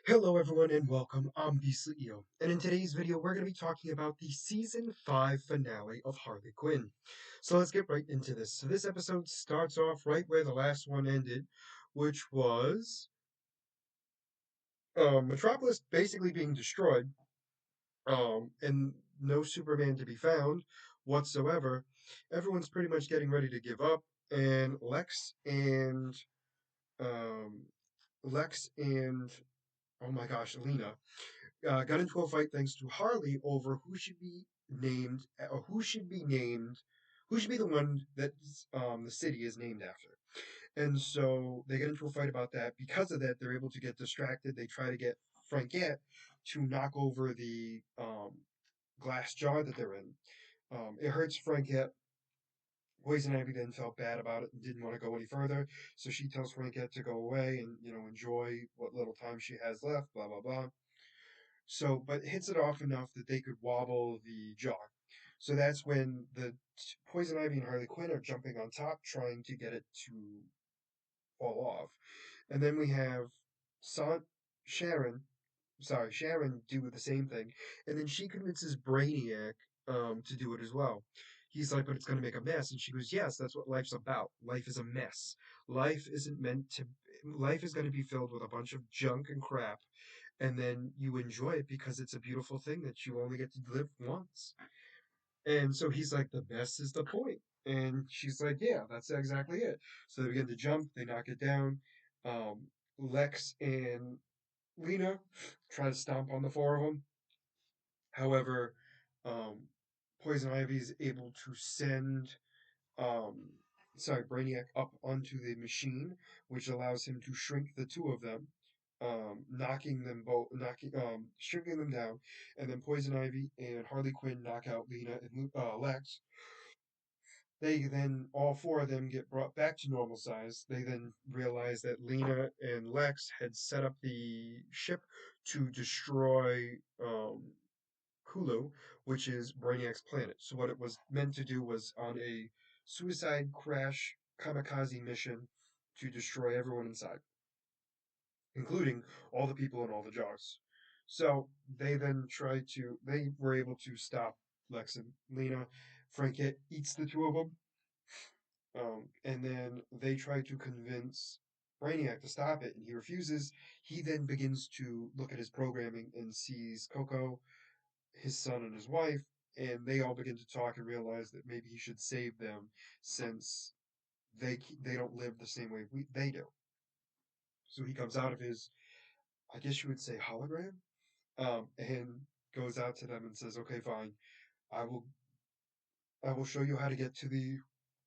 Hello everyone and welcome, I'm Beastly Eel, and in today's video we're going to be talking about the Season 5 finale of Harley Quinn. So let's get right into this. So this episode starts off right where the last one ended, which was Metropolis basically being destroyed, and no Superman to be found whatsoever. Everyone's pretty much getting ready to give up, and um, Lex and, oh my gosh, Lena got into a fight thanks to Harley over who should be named, or who should be the one that the city is named after. And so they get into a fight about that. Because of that, they're able to get distracted. They try to get Frankette to knock over the glass jar that they're in. It hurts Frankette. Poison Ivy then felt bad about it and didn't want to go any further, so she tells Frankette to go away and enjoy what little time she has left. Blah blah blah. So, but hits it off enough that they could wobble the jar. So that's when the Poison Ivy and Harley Quinn are jumping on top, trying to get it to fall off. And then we have Son Sharon, Sharon do the same thing, and then she convinces Brainiac to do it as well. He's like, but it's going to make a mess, and she goes, yes, that's what life's about. Life is a mess. Life isn't meant to. Life is going to be filled with a bunch of junk and crap, and then you enjoy it because it's a beautiful thing that you only get to live once. And so he's like, the best is the point. And she's like, yeah, that's exactly it. So they begin to jump, they knock it down. Lex and Lena try to stomp on the four of them. However, um, Poison Ivy is able to send um, Brainiac up onto the machine, which allows him to shrink the two of them, shrinking them down, and then Poison Ivy and Harley Quinn knock out Lena and Lex. They then, all four of them get brought back to normal size. They then realize that Lena and Lex had set up the ship to destroy Hulu, which is Brainiac's planet. So what it was meant to do was on a suicide crash kamikaze mission to destroy everyone inside, including all the people in all the jars. So they were able to stop Lex and Lena. Frankette eats the two of them, and then they try to convince Brainiac to stop it, and he refuses. He then begins to look at his programming and sees Coco, his son and his wife, and they all begin to talk and realize that maybe he should save them since they don't live the same way they do. So he comes out of his, I guess you would say, hologram, and goes out to them and says, "Okay, fine, I will I will show you how to get to the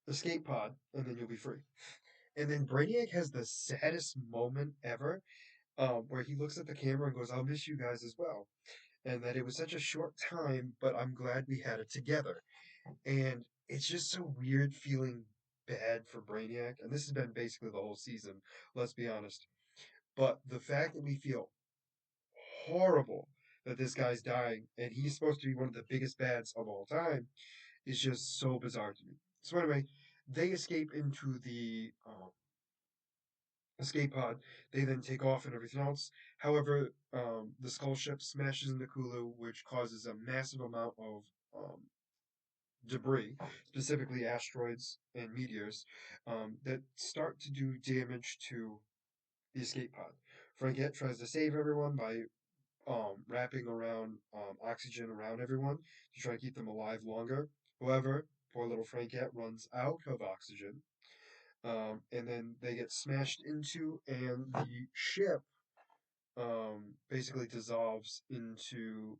escape pod, and then you'll be free." And then Brainiac has the saddest moment ever, where he looks at the camera and goes, "I'll miss you guys as well." And that it was such a short time, but I'm glad we had it together. And it's just so weird feeling bad for Brainiac. And this has been basically the whole season, let's be honest. But the fact that we feel horrible that this guy's dying and he's supposed to be one of the biggest bads of all time is just so bizarre to me. So, anyway, they escape into the escape pod. They then take off and everything else. However, the skull ship smashes into Kulu, which causes a massive amount of debris, specifically asteroids and meteors, that start to do damage to the escape pod. Frankette tries to save everyone by wrapping around oxygen around everyone to try to keep them alive longer. However, poor little Frankette runs out of oxygen, and then they get smashed into, and the ship basically dissolves into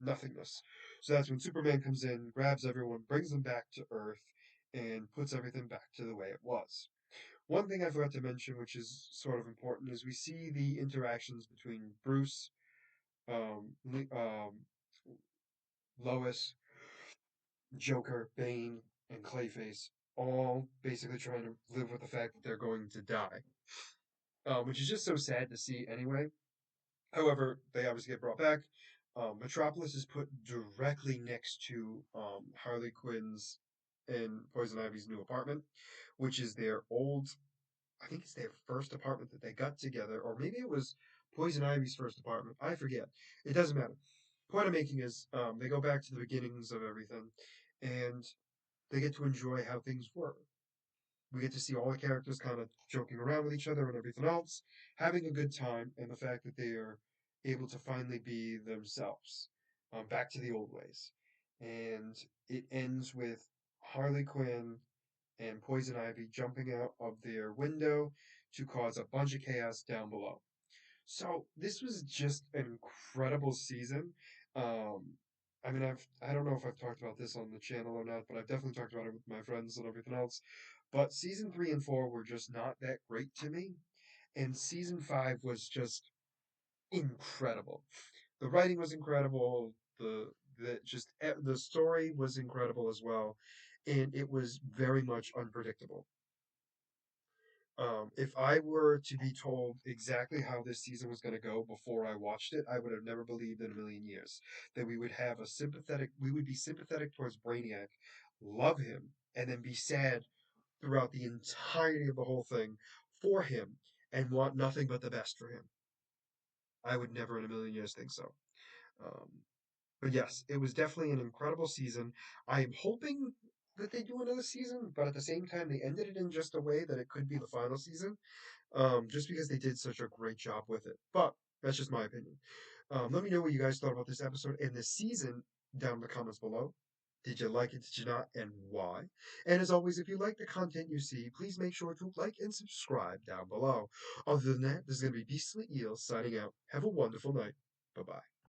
nothingness. So that's when Superman comes in, grabs everyone, brings them back to Earth, and puts everything back to the way it was. One thing I forgot to mention, which is sort of important, is we see the interactions between Bruce, um, Lois, Joker, Bane, and Clayface, all basically trying to live with the fact that they're going to die, which is just so sad to see anyway. However, they obviously get brought back. Metropolis is put directly next to Harley Quinn's and Poison Ivy's new apartment, which is their old, I think it's their first apartment that they got together, or maybe it was Poison Ivy's first apartment. I forget. It doesn't matter. Point I'm making is they go back to the beginnings of everything, and they get to enjoy how things were. We get to see all the characters kind of joking around with each other and everything else, having a good time, and the fact that they are able to finally be themselves, back to the old ways. And it ends with Harley Quinn and Poison Ivy jumping out of their window to cause a bunch of chaos down below. So this was just an incredible season. Um, I don't know if I've talked about this on the channel or not, but I've definitely talked about it with my friends and everything else. But season 3 and 4 were just not that great to me, and season 5 was just incredible. The writing was incredible. The story was incredible as well, and it was very much unpredictable. If I were to be told exactly how this season was going to go before I watched it, I would have never believed in a million years that we would be sympathetic towards Brainiac, love him, and then be sad throughout the entirety of the whole thing for him and want nothing but the best for him. I would never in a million years think so. Um, but yes, it was definitely an incredible season. I am hoping that they do another season, but at the same time, they ended it in just a way that it could be the final season, just because they did such a great job with it. But that's just my opinion. Let me know what you guys thought about this episode and this season down in the comments below. Did you like it? Did you not? And why? And as always, if you like the content you see, please make sure to like and subscribe down below. Other than that, this is going to be Beastly Eel signing out. Have a wonderful night. Bye bye.